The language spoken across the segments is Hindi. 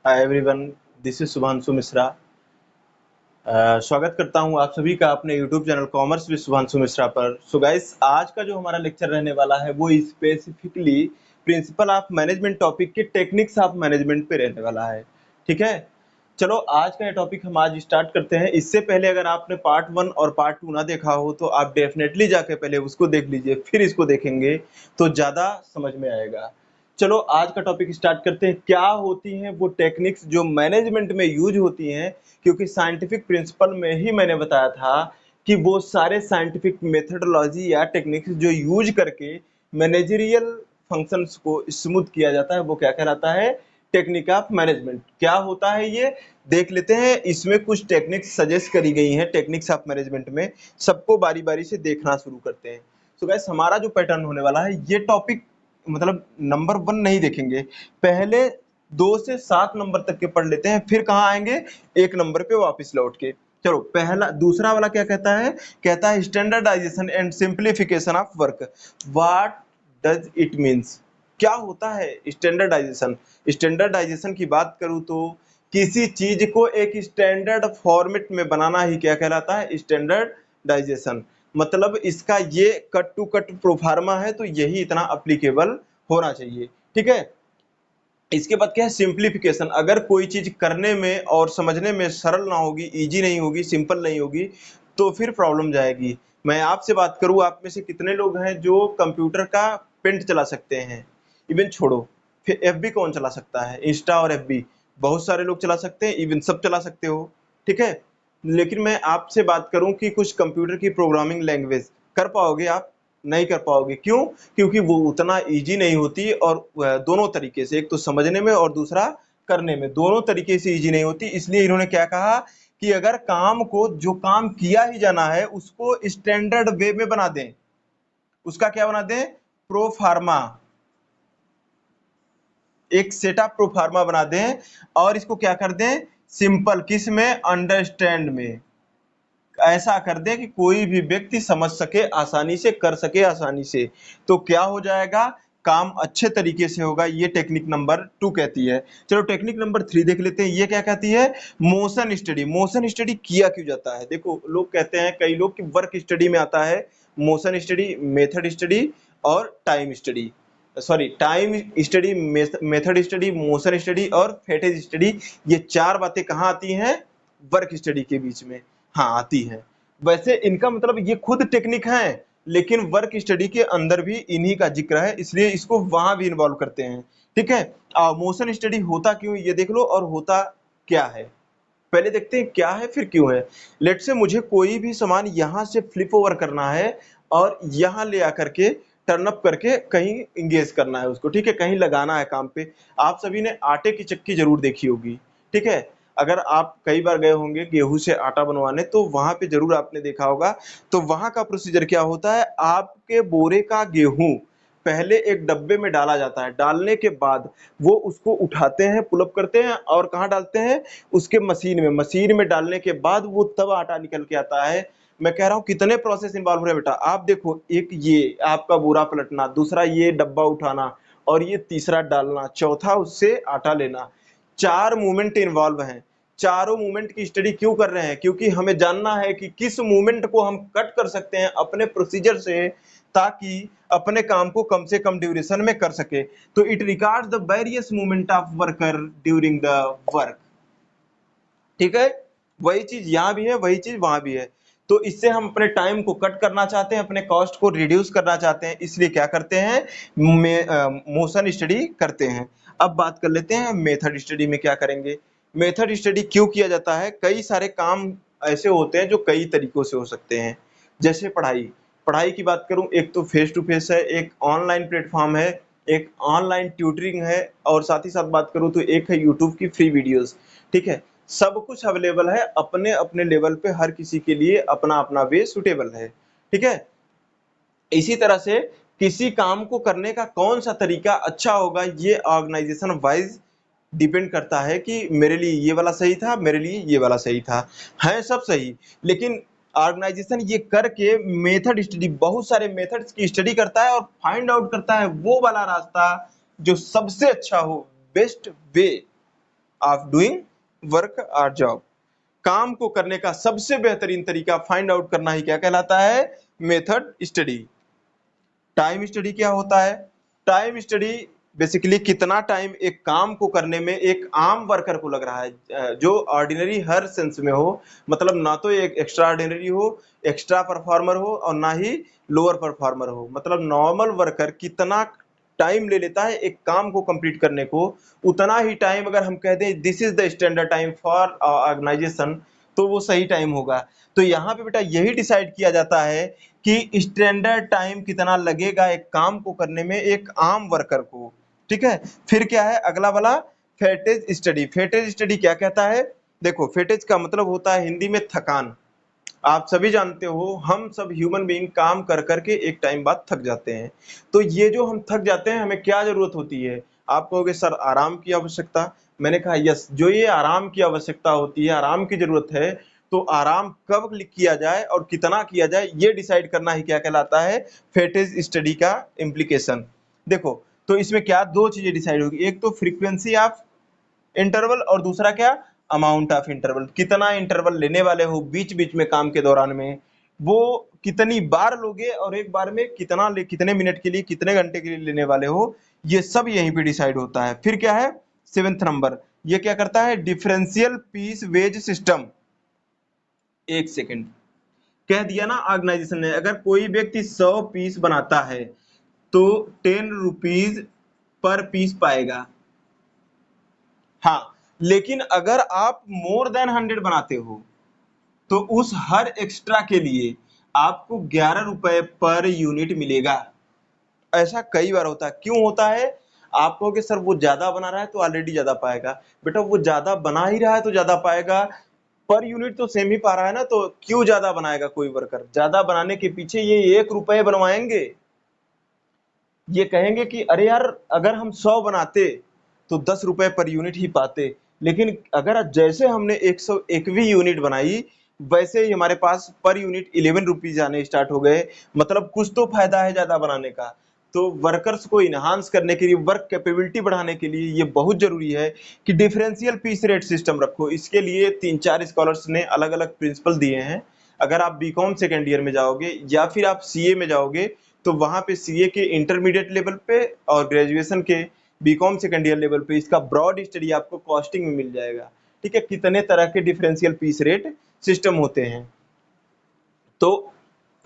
Hi everyone, this is Shubhanshu Mishra. स्वागत करता हूं आप सभी का अपने YouTube channel commerce with Shubhanshu Mishra पर। सो गाइस, आज का जो हमारा लेक्चर रहने वाला है वो specifically principle of management topic के टेक्निक्स ऑफ मैनेजमेंट पे रहने वाला है। ठीक है, चलो आज का ये टॉपिक हम आज स्टार्ट करते हैं। इससे पहले अगर आपने पार्ट 1 और पार्ट 2 ना देखा हो तो आप डेफिनेटली जाके पहले उसको देख लीजिए, फिर इसको देखेंगे तो ज़्यादा समझ में आएगा। चलो आज का टॉपिक स्टार्ट करते हैं। क्या होती हैं वो टेक्निक्स जो मैनेजमेंट में यूज होती हैं, क्योंकि साइंटिफिक प्रिंसिपल में ही मैंने बताया था कि वो सारे साइंटिफिक मेथडोलॉजी या टेक्निक्स जो यूज करके मैनेजरियल फंक्शंस को स्मूथ किया जाता है वो क्या कहलाता है, टेक्निक ऑफ मैनेजमेंट। क्या होता है ये देख लेते हैं। इसमें कुछ टेक्निक्स सजेस्ट करी गई हैं टेक्निक्स ऑफ मैनेजमेंट में, सबको बारी बारी से देखना शुरू करते हैं। तो गाइस, हमारा जो पैटर्न होने वाला है ये टॉपिक मतलब नंबर 1 नहीं देखेंगे, पहले 2 से 7 नंबर तक के पढ़ लेते हैं, फिर कहाँ आएंगे, 1 नंबर पे वापस लौट के। चलो पहला दूसरा वाला क्या कहता है, कहता है standardisation and simplification of work. What does it means, क्या होता है स्टैंडर्डाइजेशन। स्टैंडर्डाइजेशन की बात करूं तो किसी चीज को एक स्टैंडर्ड फॉर्मेट में बनाना ही क्या कहलाता है, स्टैंडर्डाइजेशन। मतलब इसका ये कट टू कट प्रोफार्मा है तो यही इतना अप्लीकेबल होना चाहिए। ठीक है, इसके बाद क्या है, सिंप्लीफिकेशन। अगर कोई चीज करने में और समझने में सरल ना होगी, इजी नहीं होगी, सिंपल नहीं होगी तो फिर प्रॉब्लम जाएगी। मैं आपसे बात करूं, आप में से कितने लोग हैं जो कंप्यूटर का पेंट चला सकते हैं, इवन छोड़ो, फिर एफबी कौन चला सकता है, इंस्टा और एफबी बहुत सारे लोग चला सकते हैं, इवन सब चला सकते हो। ठीक है, लेकिन मैं आपसे बात करूं कि कुछ कंप्यूटर की प्रोग्रामिंग लैंग्वेज कर पाओगे आप, नहीं कर पाओगे। क्यों? क्योंकि वो उतना इजी नहीं होती और दोनों तरीके से, एक तो समझने में और दूसरा करने में, दोनों तरीके से इजी नहीं होती। इसलिए इन्होंने क्या कहा कि अगर काम को, जो काम किया ही जाना है उसको स्टैंडर्ड वे में बना दें, उसका क्या बना दें, प्रो फार्मा, एक सेटअप प्रो फार्मा बना दें और इसको क्या कर दें, सिंपल, किस में, अंडरस्टैंड में ऐसा कर दे कि कोई भी व्यक्ति समझ सके, आसानी से कर सके, आसानी से, तो क्या हो जाएगा, काम अच्छे तरीके से होगा। ये टेक्निक नंबर 2 कहती है। चलो टेक्निक नंबर 3 देख लेते हैं, ये क्या कहती है, मोशन स्टडी। मोशन स्टडी किया क्यों जाता है, देखो लोग कहते हैं, कई लोग कि वर्क स्टडी में आता है मोशन स्टडी, मेथड स्टडी और time study, sorry time study, method study, motion study और फेटेज स्टडी। ये 4 बातें कहाँ आती हैं, वर्क स्टडी के बीच में, हाँ आती है। वैसे इनका मतलब ये खुद टेक्निक है, लेकिन वर्क स्टडी के अंदर भी इन्हीं का जिक्र है, इसलिए इसको वहां भी इन्वॉल्व करते हैं। ठीक है, मोशन स्टडी होता क्यों ये देख लो और होता क्या है। पहले देखते हैं क्या है फिर क्यों है। लेट से मुझे कोई भी सामान यहाँ से फ्लिप ओवर करना है और यहाँ ले आकर के टर्न अप करके कहीं इंगेज करना है उसको। ठीक है, कहीं लगाना है काम पे। आप सभी ने आटे की चक्की जरूर देखी होगी। ठीक है, अगर आप कई बार गए होंगे गेहूं से आटा बनवाने तो वहां पे जरूर आपने देखा होगा। तो वहां का प्रोसीजर क्या होता है, आपके बोरे का गेहूं पहले एक डब्बे में डाला जाता है, डालने के बाद वो उसको उठाते हैं, पुलअप करते हैं और कहाँ डालते हैं, उसके मशीन में, मशीन में डालने के बाद वो तब आटा निकल के आता है। मैं कह रहा हूँ कितने प्रोसेस इन्वॉल्व हो रहे हैं बेटा, आप देखो, एक ये आपका बोरा पलटना, दूसरा ये डब्बा उठाना और ये तीसरा डालना, चौथा उससे आटा लेना, 4 मूवमेंट इन्वॉल्व हैं। चारों मूवमेंट की स्टडी क्यों कर रहे हैं, क्योंकि हमें जानना है कि किस मूवमेंट को हम कट कर सकते हैं अपने प्रोसीजर से, ताकि अपने काम को कम से कम ड्यूरेशन में कर सके। तो it records the various movement of worker during the work. ठीक है, वही चीज यहाँ भी है, वही चीज वहां भी है। तो इससे हम अपने टाइम को कट करना चाहते हैं, अपने कॉस्ट को रिड्यूस करना चाहते हैं, इसलिए क्या करते हैं, मोशन स्टडी करते हैं। अब बात कर लेते हैं मेथड स्टडी में क्या करेंगे। मेथड स्टडी क्यों किया जाता है, कई सारे काम ऐसे होते हैं जो कई तरीकों से हो सकते हैं। जैसे पढ़ाई, पढ़ाई की बात करूं, एक तो फेस टू फेस है, एक ऑनलाइन प्लेटफॉर्म है, एक ऑनलाइन ट्यूटरिंग है और साथ ही साथ बात करूं तो एक है यूट्यूब की फ्री वीडियोस। ठीक है, सब कुछ अवेलेबल है, अपने अपने लेवल पे हर किसी के लिए अपना अपना वे सुटेबल है। ठीक है, इसी तरह से किसी काम को करने का कौन सा तरीका अच्छा होगा, ये ऑर्गेनाइजेशन वाइज डिपेंड करता है कि मेरे लिए ये वाला सही था, मेरे लिए ये वाला सही था, है सब सही, लेकिन ऑर्गेनाइजेशन ये करके मेथड स्टडी, बहुत सारे मेथड्स की स्टडी करता है और फाइंड आउट करता है वो वाला रास्ता जो सबसे अच्छा हो, best way. Of doing work और जॉब। काम को करने का सबसे बेहतरीन तरीका फाइंड आउट करना ही क्या कहलाता है? Method study. टाइम स्टडी क्या होता है? टाइम स्टडी बेसिकली कितना टाइम एक काम को करने में एक आम वर्कर को लग रहा है, जो ऑर्डिनरी हर सेंस में हो, मतलब ना तो एक एक्स्ट्रा ऑर्डिनरी हो, एक्स्ट्रा परफॉर्मर हो, और ना ही लोअर परफॉर्मर हो, मतलब नॉर्मल वर्कर कितना टाइम ले लेता है एक काम को कंप्लीट करने को, उतना ही टाइम अगर हम कह दें this is the standard time for organisation, तो वो सही टाइम होगा। तो यहाँ पे बेटा यही डिसाइड किया जाता है कि स्टैंडर्ड टाइम कितना लगेगा एक काम को करने में एक आम वर्कर को। ठीक है, फिर क्या है अगला वाला? फेटेज स्टडी। फेटेज स्टडी क्या कहता है? देखो, फेटेज का मतलब होता है हिंदी में थकान। आप सभी जानते हो हम सब ह्यूमन बीइंग काम कर करके एक टाइम बाद थक जाते हैं। तो ये जो हम थक जाते हैं हमें क्या जरूरत होती है? आप कहोगे सर आराम की आवश्यकता। मैंने कहा यस, जो ये आराम की आवश्यकता होती है, आराम की जरूरत है, तो आराम कब किया जाए और कितना किया जाए ये डिसाइड करना ही क्या कहलाता है? फेटेज स्टडी का इम्प्लीकेशन। देखो, तो इसमें क्या दो चीजें डिसाइड होगी, एक तो फ्रीक्वेंसी ऑफ इंटरवल और दूसरा क्या? Amount of interval. कितना इंटरवल लेने वाले हो बीच बीच में काम के दौरान में, वो कितनी बार लोगे और एक बार में कितने मिनट के लिए, कितने घंटे के लिए लेने वाले हो, ये सब यहीं पे डिसाइड होता है। फिर क्या है? 7th नंबर, ये क्या करता है? Differential piece wage system. एक सेकेंड, कह दिया ना ऑर्गेनाइजेशन ने, अगर कोई व्यक्ति 100 पीस बनाता है तो 10 रुपीज पर पीस पाएगा। हाँ, लेकिन अगर आप मोर देन 100 बनाते हो तो उस हर एक्स्ट्रा के लिए आपको 11 रुपए पर यूनिट मिलेगा। ऐसा कई बार होता है। क्यों होता है? आप कहोगे सर वो ज्यादा बना रहा है तो ऑलरेडी ज्यादा पाएगा। बेटा वो ज्यादा बना ही रहा है तो ज्यादा पाएगा, पर यूनिट तो सेम ही पा रहा है ना, तो क्यों ज्यादा बनाएगा कोई वर्कर? ज्यादा बनाने के पीछे ये 1 रुपए बनवाएंगे। ये कहेंगे कि अरे यार अगर हम 100 बनाते तो 10 रुपए पर यूनिट ही पाते, लेकिन अगर जैसे हमने 101वीं यूनिट बनाई वैसे ही हमारे पास पर यूनिट 11 रुपीज आने स्टार्ट हो गए, मतलब कुछ तो फायदा है ज्यादा बनाने का। तो वर्कर्स को इनहांस करने के लिए, वर्क कैपेबिलिटी बढ़ाने के लिए ये बहुत जरूरी है कि डिफरेंशियल पीस रेट सिस्टम रखो। इसके लिए 3-4 स्कॉलर्स ने अलग अलग प्रिंसिपल दिए हैं। अगर आप बीकॉम सेकेंड ईयर में जाओगे या फिर आप सीए में जाओगे तो वहां पे सीए के इंटरमीडिएट लेवल पे और ग्रेजुएशन के बीकॉम सेकेंड ईयर लेवल पे इसका ब्रॉड स्टडी आपको कॉस्टिंग में मिल जाएगा। ठीक है, कितने तरह के डिफरेंशियल पीस रेट सिस्टम होते हैं। तो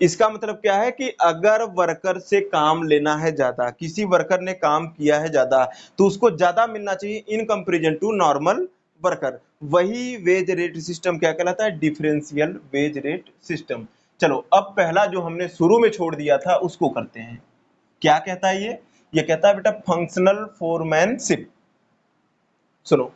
इसका मतलब क्या है कि अगर वर्कर से काम लेना है ज्यादा, किसी वर्कर ने काम किया है ज्यादा, तो उसको ज्यादा मिलना चाहिए in comparison to normal worker. वही वेज रेट सिस्टम क्या कहलाता है? Differential wage rate system. चलो अब पहला जो हमने शुरू में छोड़ दिया था उसको करते हैं। क्या कहता है ये कहता है बेटा फंक्शनल फोरमैनशिप। सुनो,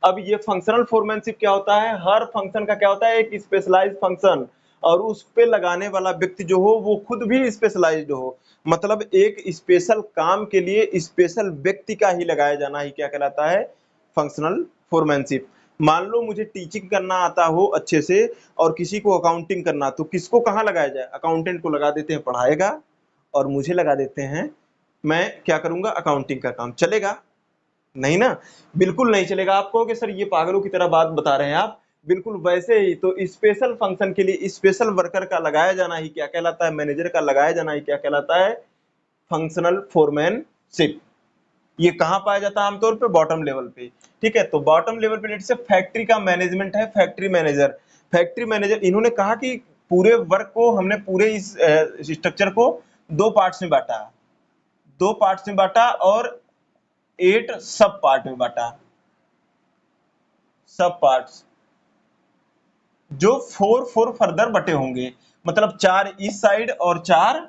अब ये फंक्शनल फोरमैनशिप क्या होता है? हर फंक्शन का क्या होता है? एक स्पेशलाइज्ड फंक्शन, और उस पे लगाने वाला व्यक्ति जो हो वो खुद भी स्पेशलाइज्ड हो, मतलब एक स्पेशल काम के लिए स्पेशल व्यक्ति का ही लगाया जाना ही क्या कहलाता है? Functional foremanship. मान लो मुझे टीचिंग करना आता हो अच्छे से और किसी को अकाउंटिंग करना, तो किसको कहाँ लगाया जाए? अकाउंटेंट को लगा देते हैं पढ़ाएगा, और मुझे लगा देते हैं मैं क्या करूंगा? अकाउंटिंग का काम। चलेगा? नहीं ना, बिल्कुल नहीं चलेगा। आप कहोगे सर ये पागलों की तरह बात बता रहे हैं आप। बिल्कुल वैसे ही तो स्पेशल फंक्शन के लिए स्पेशल वर्कर का लगाया जाना ही क्या कहलाता है? मैनेजर का लगाया जाना ही क्या कहलाता है? Functional foremanship. ये कहाँ पाया जाता है आमतौर पे? बॉटम लेवल पे। ठीक है, तो बॉटम लेवल पे लेट से फैक्ट्री का मैनेजमेंट है, फैक्ट्री मैनेजर। फैक्ट्री मैनेजर इन्होंने कहा कि पूरे वर्क को हमने पूरे इस स्ट्रक्चर को दो पार्ट्स में बांटा, 2 पार्ट्स में बांटा और 8 सब पार्ट में बांटा। सब पार्ट्स जो 4 फर्दर बटे होंगे, मतलब 4 इस साइड और 4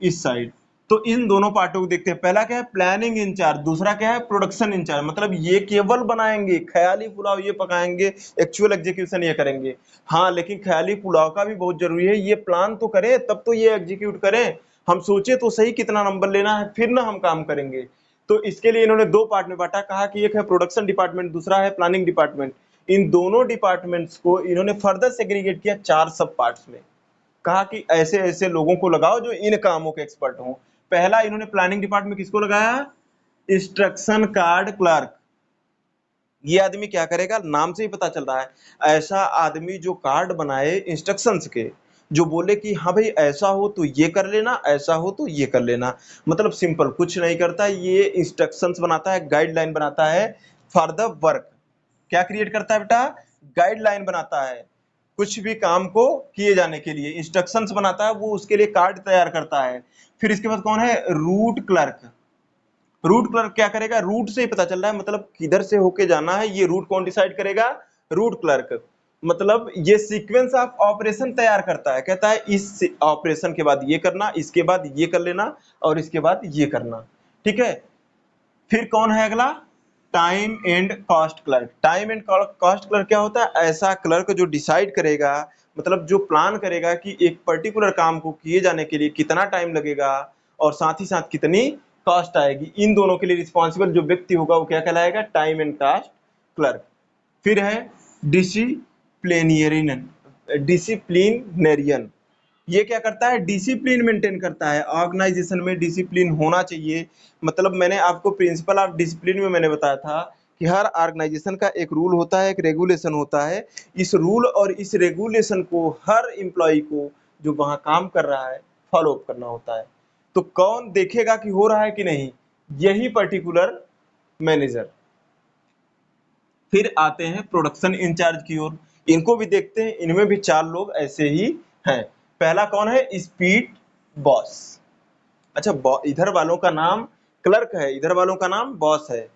इस साइड। तो इन दोनों पार्टों को देखते हैं। पहला क्या है? Planning in charge. दूसरा क्या है? Production in charge. मतलब ये केवल बनाएंगे, ख्याली पुलाव ये पकाएंगे, एक्चुअल एग्जीक्यूशन ये करेंगे। हाँ, लेकिन ख्याली पुलाव का भी बहुत जरूरी है, ये प्लान तो करें तब तो ये एग्जीक्यूट करें। हम सोचे तो सही कितना नंबर लेना है, फिर ना हम काम करेंगे। तो इसके लिए इन्होंने 2 पार्ट में बांटा, कहा कि एक है प्रोडक्शन डिपार्टमेंट, दूसरा है प्लानिंग डिपार्टमेंट। इन दोनों डिपार्टमेंट्स को इन्होंने फर्दर सेग्रीगेट किया 4 सब पार्ट्स में। कहा कि ऐसे ऐसे लोगों को लगाओ जो इन कामों के एक्सपर्ट हों। पहला इन्होंने प्लानिंग डिपार्टमेंट किसको लगाया? Instruction card clerk. ये आदमी क्या करेगा, नाम से ही पता चल रहा है, ऐसा आदमी जो कार्ड बनाए इंस्ट्रक्शंस के, जो बोले कि हाँ भाई ऐसा हो तो ये कर लेना, ऐसा हो तो ये कर लेना, मतलब सिंपल कुछ नहीं करता, ये इंस्ट्रक्शंस बनाता है, गाइडलाइन बनाता है फॉर द वर्क। क्या क्रिएट करता है बेटा, गाइडलाइन बनाता है कुछ भी काम को किए जाने के लिए, इंस्ट्रक्शंस बनाता है, वो उसके लिए कार्ड तैयार करता है। फिर इसके बाद कौन है, रूट क्लर्क। रूट क्लर्क क्या करेगा, रूट से ही पता चल रहा है, मतलब किधर से होके जाना है, ये रूट कौन डिसाइड करेगा, रूट क्लर्क। मतलब ये सीक्वेंस ऑफ ऑपरेशन तैयार करता है, कहता है इस ऑपरेशन के बाद ये करना, इसके बाद ये कर लेना, और इसके बाद ये करना, ठीक है। फिर कौन है अगला, time and cost clerk. Time and cost clerk क्या होता है, ऐसा क्लर्क जो डिसाइड करेगा, मतलब जो प्लान करेगा कि एक पर्टिकुलर काम को किए जाने के लिए कितना टाइम लगेगा और साथ ही साथ कितनी कॉस्ट आएगी, इन दोनों के लिए रिस्पॉन्सिबल जो व्यक्ति होगा वो क्या कहलाएगा, टाइम एंड कॉस्ट क्लर्क। फिर है डिसिप्लिनेरियन। डिसिप्लिनेरियन ये क्या करता है, डिसिप्लिन मेंटेन करता है, ऑर्गेनाइजेशन में डिसिप्लिन होना चाहिए। मतलब मैंने आपको प्रिंसिपल ऑफ डिसिप्लिन में मैंने बताया था कि हर ऑर्गेनाइजेशन का एक रूल होता है, एक रेगुलेशन होता है, इस रूल और इस रेगुलेशन को हर एम्प्लॉय को जो वहां काम कर रहा है फॉलो अप करना होता है। तो कौन देखेगा कि हो रहा है कि नहीं, यही पर्टिकुलर मैनेजर। फिर आते हैं प्रोडक्शन इंचार्ज की ओर, इनको भी देखते हैं, इनमें भी 4 लोग ऐसे ही हैं। पहला कौन है, स्पीड बॉस। अच्छा, इधर वालों का नाम क्लर्क है, इधर वालों का नाम बॉस है,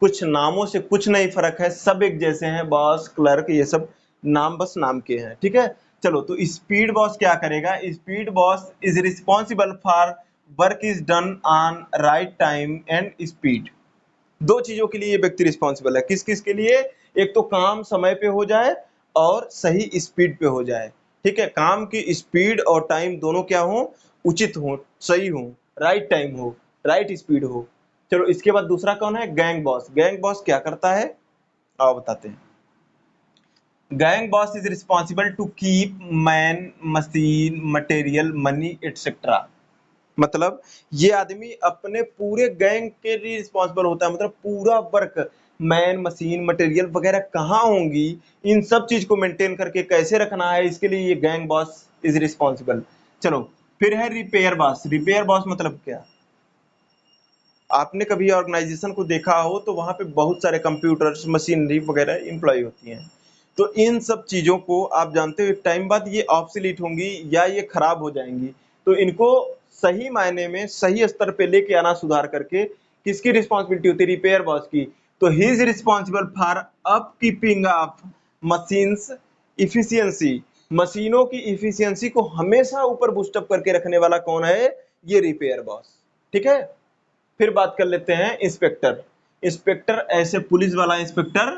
कुछ नामों से कुछ नहीं फर्क है, सब एक जैसे हैं, बॉस क्लर्क ये सब नाम बस नाम के हैं, ठीक है। चलो, तो स्पीड बॉस क्या करेगा, speed boss is responsible for work is done on right time and speed. 2 चीजों के लिए ये व्यक्ति रिस्पॉन्सिबल है, किस किस के लिए, एक तो काम समय पे हो जाए और सही स्पीड पे हो जाए, ठीक है, काम की स्पीड और टाइम दोनों क्या हो, उचित हो, सही हो, राइट टाइम हो, राइट स्पीड हो। चलो, इसके बाद दूसरा कौन है, गैंग बॉस। गैंग बॉस क्या करता है, आओ बताते हैं। Gang boss is responsible to keep man, machine, material, money etcetera. मतलब ये आदमी अपने पूरे गैंग के लिए रिस्पॉन्सिबल होता है, मतलब पूरा वर्क, मैन, मशीन, मटेरियल वगैरह कहाँ होंगी, इन सब चीज को मेंटेन करके कैसे रखना है, इसके लिए ये गैंग बॉस इज रिस्पॉन्सिबल। चलो, फिर है रिपेयर बॉस। रिपेयर बॉस मतलब क्या, आपने कभी ऑर्गेनाइजेशन को देखा हो तो वहां पे बहुत सारे कंप्यूटर्स, मशीनरी वगैरह इंप्लॉय होती हैं, तो इन सब चीजों को आप जानते हो एक टाइम बाद ये ऑब्सोलीट होंगी या ये खराब हो जाएंगी, तो इनको सही मायने में सही स्तर पे लेके आना सुधार करके, किसकी रिस्पॉन्सिबिलिटी होती है, रिपेयर बॉस की। तो he is responsible for upkeeping of machines efficiency. मशीनों की इफिशियंसी को हमेशा ऊपर बूस्टअप करके रखने वाला कौन है, ये रिपेयर बॉस, ठीक है। फिर बात कर लेते हैं इंस्पेक्टर। इंस्पेक्टर ऐसे पुलिस वाला इंस्पेक्टर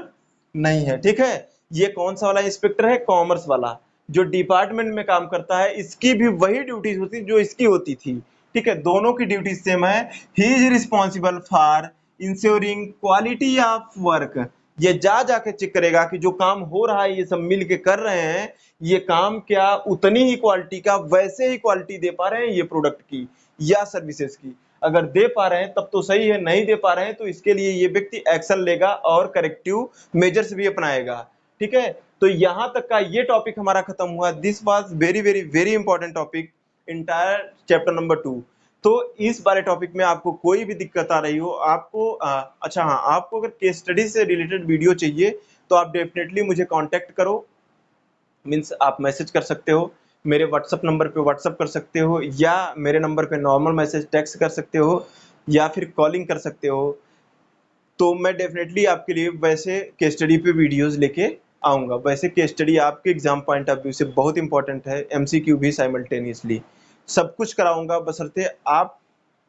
नहीं है, ठीक है, ये कौन सा वाला इंस्पेक्टर है, कॉमर्स वाला, जो डिपार्टमेंट में काम करता है, इसकी भी वही ड्यूटीज होती जो इसकी होती थी, ठीक है, दोनों की ड्यूटी सेम है। ही is responsible for ensuring quality of work. ये जा जाके चेक करेगा कि जो काम हो रहा है ये सब मिल के कर रहे हैं, ये काम क्या उतनी ही क्वालिटी का, वैसे ही क्वालिटी दे पा रहे हैं ये प्रोडक्ट की या सर्विसेज की। अगर दे पा रहे हैं तब तो सही है, नहीं दे पा रहे हैं तो इसके लिए ये व्यक्ति एक्शन लेगा और करेक्टिव मेजर्स भी अपनाएगा, ठीक है। तो यहां तक का ये टॉपिक हमारा खत्म हुआ। This was very very very important topic, entire chapter number 2। तो इस बारे टॉपिक में आपको कोई भी दिक्कत आ रही हो, आपको अच्छा हाँ, आपको अगर केस स्टडी से रिलेटेड वीडियो चाहिए तो आप डेफिनेटली मुझे कांटेक्ट करो, मीन्स आप मैसेज कर सकते हो, मेरे व्हाट्सअप नंबर पे व्हाट्सअप कर सकते हो, या मेरे नंबर पे नॉर्मल मैसेज टेक्स्ट कर सकते हो, या फिर कॉलिंग कर सकते हो। तो मैं डेफिनेटली आपके लिए वैसे केस स्टडी पे वीडियोस लेके आऊँगा। वैसे केस स्टडी आपके एग्जाम पॉइंट ऑफ व्यू से बहुत इंपॉर्टेंट है, एमसीक्यू भी साइमल्टेनियसली सब कुछ कराऊंगा, बशर्ते आप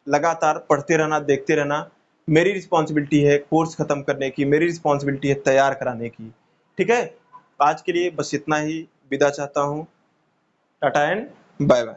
लगातार पढ़ते रहना, देखते रहना। मेरी रिस्पॉन्सिबिलिटी है कोर्स खत्म करने की, मेरी रिस्पॉन्सिबिलिटी है तैयार कराने की, ठीक है। आज के लिए बस इतना ही, विदा चाहता हूँ, टाटा एंड बाय बाय।